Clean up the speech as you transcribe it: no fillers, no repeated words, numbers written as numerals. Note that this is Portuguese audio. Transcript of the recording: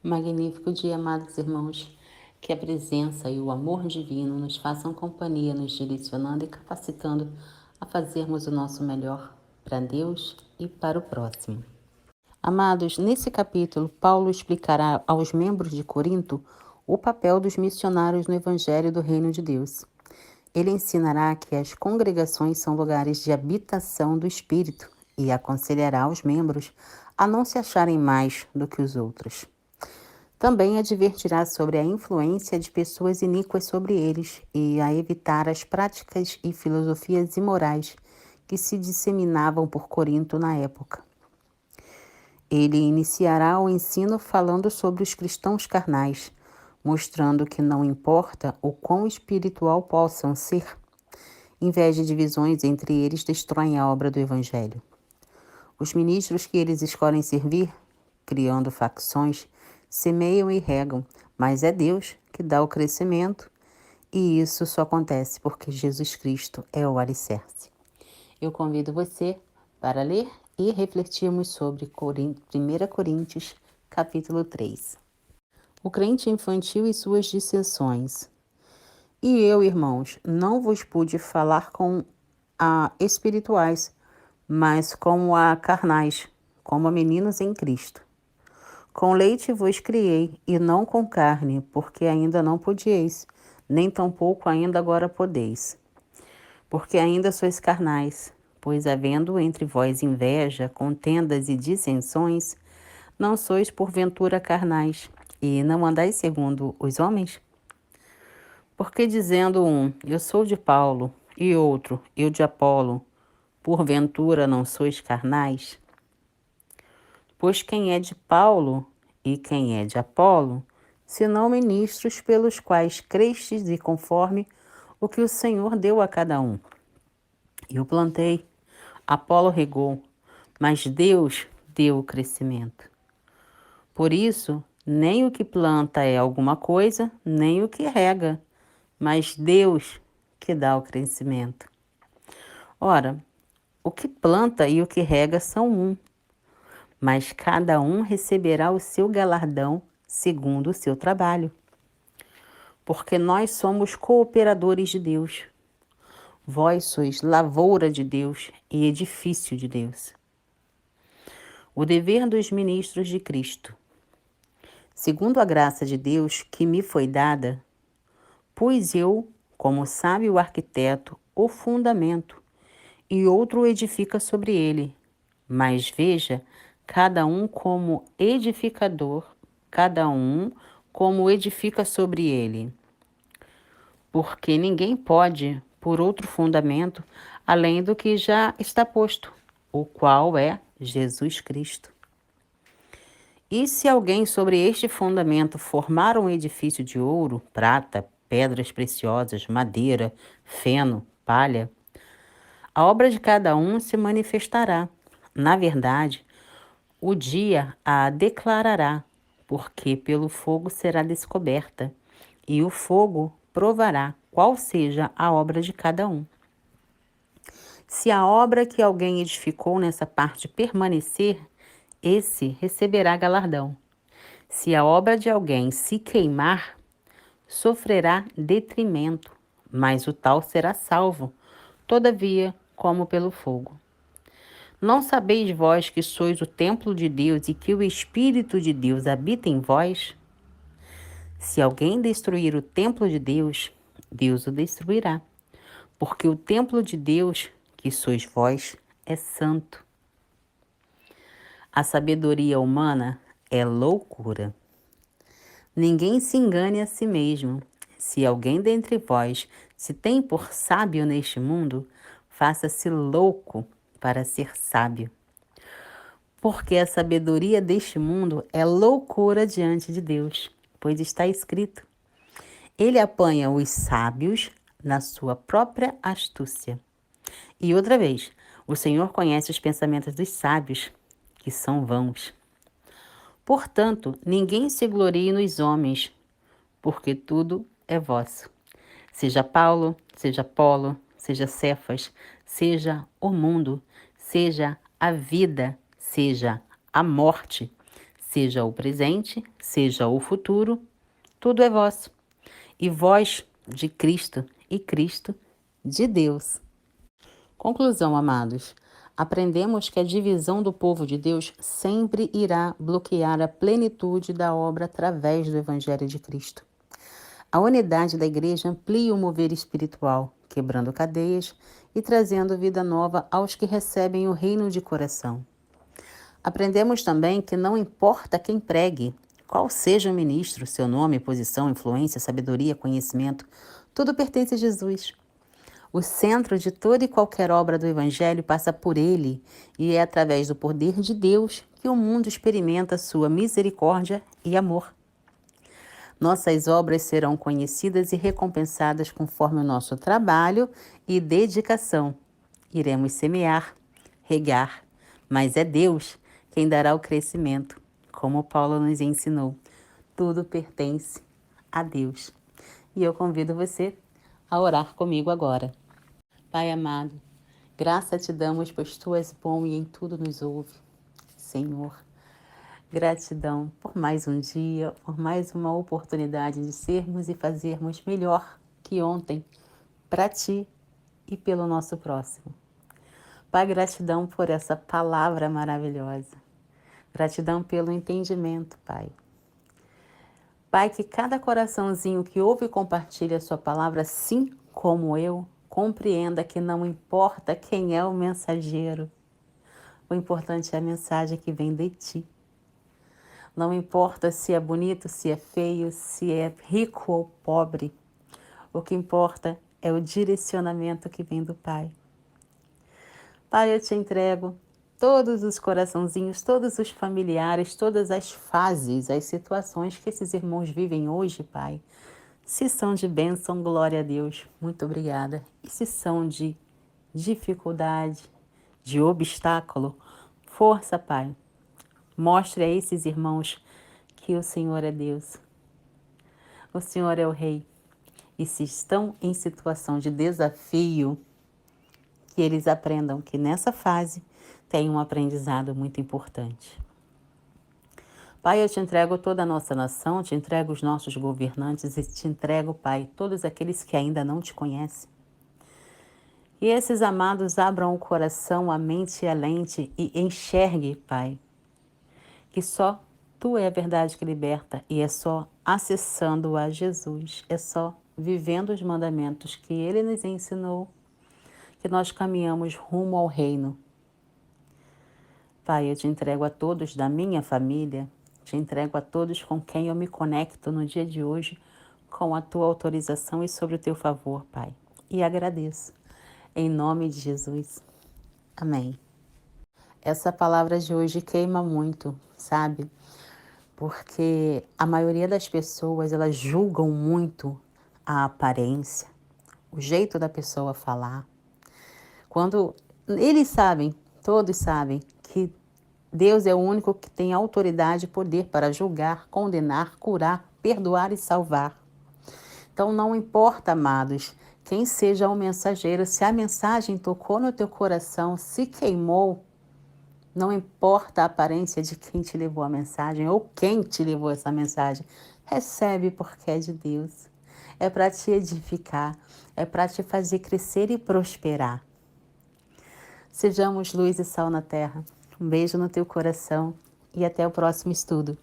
Magnífico dia, amados irmãos. Que a presença e o amor divino nos façam companhia, nos direcionando e capacitando a fazermos o nosso melhor para Deus e para o próximo. Amados, nesse capítulo, Paulo explicará aos membros de Corinto o papel dos missionários no Evangelho do Reino de Deus. Ele ensinará que as congregações são lugares de habitação do Espírito e aconselhará os membros a não se acharem mais do que os outros. Também advertirá sobre a influência de pessoas iníquas sobre eles e a evitar as práticas e filosofias imorais que se disseminavam por Corinto na época. Ele iniciará o ensino falando sobre os cristãos carnais, mostrando que não importa o quão espiritual possam ser, inveja e divisões entre eles destroem a obra do Evangelho. Os ministros que eles escolhem servir, criando facções, semeiam e regam, mas é Deus que dá o crescimento, e isso só acontece porque Jesus Cristo é o alicerce. Eu convido você para ler e refletirmos sobre 1 Coríntios, capítulo 3. O crente infantil e suas dissensões. E eu, irmãos, não vos pude falar com a espirituais, mas como a carnais, como a meninos em Cristo. Com leite vos criei, e não com carne, porque ainda não podieis, nem tampouco ainda agora podeis. Porque ainda sois carnais, pois havendo entre vós inveja, contendas e dissensões, não sois porventura carnais, e não andais segundo os homens? Porque dizendo um, eu sou de Paulo, e outro, eu de Apolo, porventura não sois carnais? Pois quem é de Paulo e quem é de Apolo, senão ministros pelos quais crestes e conforme o que o Senhor deu a cada um. Eu plantei, Apolo regou, mas Deus deu o crescimento. Por isso, nem o que planta é alguma coisa, nem o que rega, mas Deus que dá o crescimento. Ora, o que planta e o que rega são um, mas cada um receberá o seu galardão segundo o seu trabalho. Porque nós somos cooperadores de Deus. Vós sois lavoura de Deus e edifício de Deus. O dever dos ministros de Cristo. Segundo a graça de Deus que me foi dada, pus eu, como sábio arquiteto, o fundamento, e outro edifica sobre ele. Mas veja, cada um como edificador, cada um como edifica sobre ele. Porque ninguém pode por outro fundamento, além do que já está posto, o qual é Jesus Cristo. E se alguém sobre este fundamento formar um edifício de ouro, prata, pedras preciosas, madeira, feno, palha, a obra de cada um se manifestará. Na verdade, o dia a declarará, porque pelo fogo será descoberta, e o fogo provará qual seja a obra de cada um. Se a obra que alguém edificou nessa parte permanecer, esse receberá galardão. Se a obra de alguém se queimar, sofrerá detrimento, mas o tal será salvo, todavia, como pelo fogo. Não sabeis vós que sois o templo de Deus e que o Espírito de Deus habita em vós? Se alguém destruir o templo de Deus, Deus o destruirá, porque o templo de Deus, que sois vós, é santo. A sabedoria humana é loucura. Ninguém se engane a si mesmo. Se alguém dentre vós se tem por sábio neste mundo, faça-se louco para ser sábio. Porque a sabedoria deste mundo é loucura diante de Deus, pois está escrito: ele apanha os sábios na sua própria astúcia. E outra vez, o Senhor conhece os pensamentos dos sábios, que são vãos. Portanto, ninguém se glorie nos homens, porque tudo é vosso. Seja Paulo, seja Apolo, seja Cefas, seja o mundo, seja a vida, seja a morte, seja o presente, seja o futuro, tudo é vosso. E vós de Cristo, e Cristo de Deus. Conclusão, amados. Aprendemos que a divisão do povo de Deus sempre irá bloquear a plenitude da obra através do Evangelho de Cristo. A unidade da igreja amplia o mover espiritual, quebrando cadeias e trazendo vida nova aos que recebem o reino de coração. Aprendemos também que não importa quem pregue, qual seja o ministro, seu nome, posição, influência, sabedoria, conhecimento, tudo pertence a Jesus. O centro de toda e qualquer obra do Evangelho passa por ele, e é através do poder de Deus que o mundo experimenta sua misericórdia e amor. Nossas obras serão conhecidas e recompensadas conforme o nosso trabalho e dedicação. Iremos semear, regar, mas é Deus quem dará o crescimento, como Paulo nos ensinou. Tudo pertence a Deus. E eu convido você a orar comigo agora. Pai amado, graça te damos, pois tu és bom e em tudo nos ouve. Senhor, gratidão por mais um dia, por mais uma oportunidade de sermos e fazermos melhor que ontem, para ti e pelo nosso próximo. Pai, gratidão por essa palavra maravilhosa. Gratidão pelo entendimento, Pai. Pai, que cada coraçãozinho que ouve e compartilha a sua palavra, assim como eu, compreenda que não importa quem é o mensageiro. O importante é a mensagem que vem de ti. Não importa se é bonito, se é feio, se é rico ou pobre. O que importa é o direcionamento que vem do Pai. Pai, eu te entrego todos os coraçãozinhos, todos os familiares, todas as fases, as situações que esses irmãos vivem hoje, Pai. Se são de bênção, glória a Deus, muito obrigada. E se são de dificuldade, de obstáculo, força, Pai. Mostre a esses irmãos que o Senhor é Deus. O Senhor é o Rei. E se estão em situação de desafio, que eles aprendam que nessa fase tem um aprendizado muito importante. Pai, eu te entrego toda a nossa nação, te entrego os nossos governantes e te entrego, Pai, todos aqueles que ainda não te conhecem. E esses amados abram o coração, a mente e a lente e enxergue, Pai, que só Tu é a verdade que liberta e é só acessando a Jesus, é só vivendo os mandamentos que Ele nos ensinou, que nós caminhamos rumo ao reino. Pai, eu te entrego a todos da minha família, te entrego a todos com quem eu me conecto no dia de hoje, com a tua autorização e sobre o teu favor, Pai. E agradeço. Em nome de Jesus. Amém. Essa palavra de hoje queima muito, sabe? Porque a maioria das pessoas, elas julgam muito a aparência, o jeito da pessoa falar. Quando eles sabem, todos sabem, que Deus é o único que tem autoridade e poder para julgar, condenar, curar, perdoar e salvar. Então não importa, amados, quem seja o mensageiro, se a mensagem tocou no teu coração, se queimou, não importa a aparência de quem te levou a mensagem ou quem te levou essa mensagem, recebe porque é de Deus. É para te edificar, é para te fazer crescer e prosperar. Sejamos luz e sal na terra. Um beijo no teu coração e até o próximo estudo.